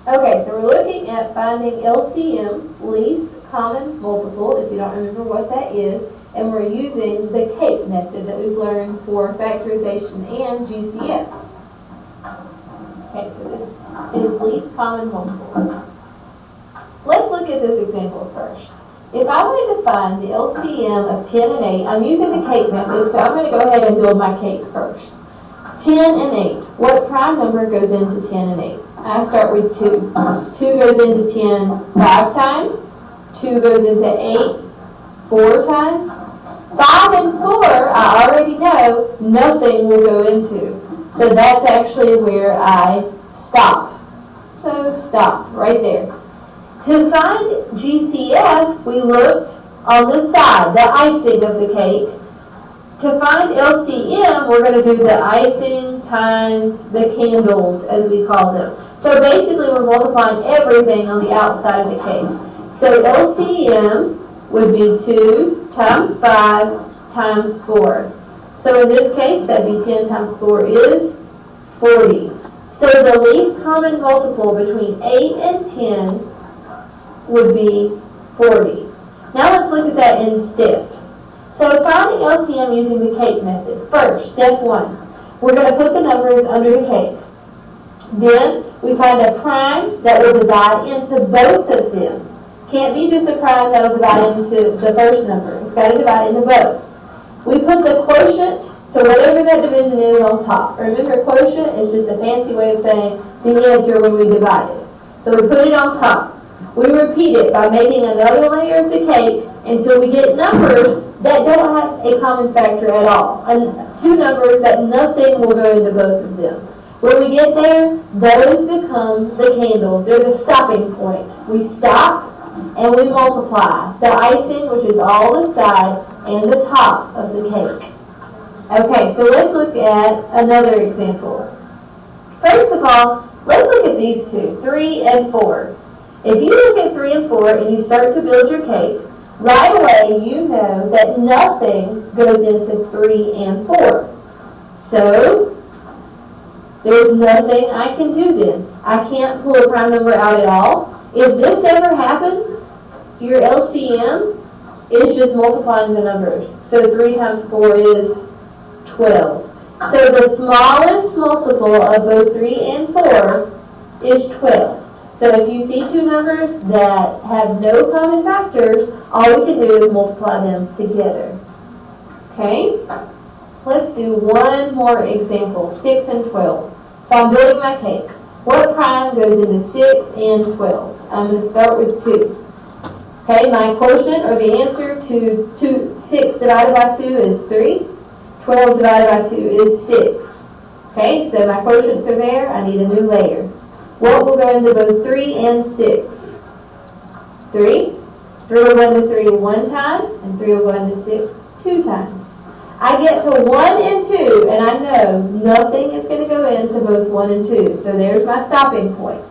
Okay, so we're looking at finding LCM, least common multiple, if you don't remember what that is, and we're using the CAPE method that we've learned for factorization and GCF. Okay, so this is least common multiple. Let's look at this example first. If I wanted to find the LCM of 10 and 8, I'm using the CAPE method, so I'm going to go ahead and build my CAPE first. 10 and 8. What prime number goes into 10 and 8? I start with 2. 2 goes into 10 5 times. 2 goes into 8 4 times. 5 and 4, I already know nothing will go into. So that's actually where I stop. So stop right there. To find GCF, we looked on the side, the icing of the cake. To find LCM, we're going to do the icing times the candles, as we call them. So basically, we're multiplying everything on the outside of the cake. So LCM would be 2 times 5 times 4. So in this case, that'd be 10 times 4 is 40. So the least common multiple between 8 and 10 would be 40. Now let's look at that in steps. So finding LCM using the CAPE method. First, step 1, we're going to put the numbers under the cake. Then we find a prime that will divide into both of them. Can't be just a prime that will divide into the first number. It's got to divide into both. We put the quotient to whatever that division is on top. Remember, quotient is just a fancy way of saying the answer when we divide it. So we put it on top. We repeat it by making another layer of the cake until we get numbers that don't have a common factor at all. And 2 numbers that nothing will go into both of them. When we get there, those become the candles. They're the stopping point. We stop and we multiply the icing, which is all the side, and the top of the cake. Okay, so let's look at another example. First of all, let's look at these two, 3 and 4. If you look at 3 and 4 and you start to build your cake, right away you know that nothing goes into 3 and 4. So there's nothing I can do then. I can't pull a prime number out at all. If this ever happens, your LCM is just multiplying the numbers. So 3 times 4 is 12. So the smallest multiple of both 3 and 4 is 12. So if you see 2 numbers that have no common factors, all we can do is multiply them together. Okay? Let's do one more example, 6 and 12. So I'm building my cake. What prime goes into 6 and 12? I'm going to start with 2. Okay, my quotient, or the answer to 6 divided by 2 is 3. 12 divided by 2 is 6. Okay, so my quotients are there. I need a new layer. What will go into both 3 and 6? 3. 3 will go into 3 one time, and 3 will go into 6 2 times. I get to 1 and 2, and I know nothing is going to go into both 1 and 2. So there's my stopping point.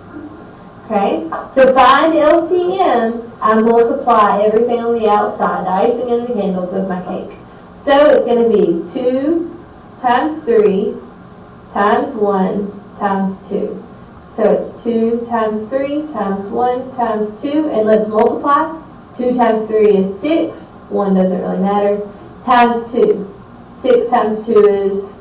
Okay? To find LCM, I multiply everything on the outside, the icing and the candles of my cake. So it's going to be 2 times 3 times 1 times 2. So it's 2 times 3 times 1 times 2, and let's multiply. 2 times 3 is 6, 1 doesn't really matter, times 2. 6 times 2 is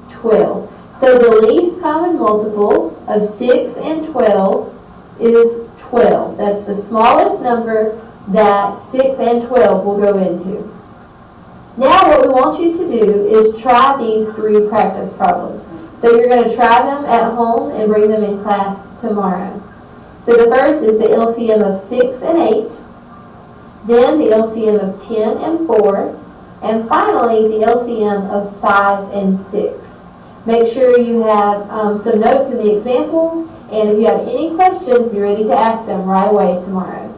12. So the least common multiple of 6 and 12 is 12. That's the smallest number that 6 and 12 will go into. Now what we want you to do is try these 3 practice problems. So you're going to try them at home and bring them in class tomorrow. So the first is the LCM of 6 and 8, then the LCM of 10 and 4, and finally the LCM of 5 and 6. Make sure you have some notes in the examples, and if you have any questions, be ready to ask them right away tomorrow.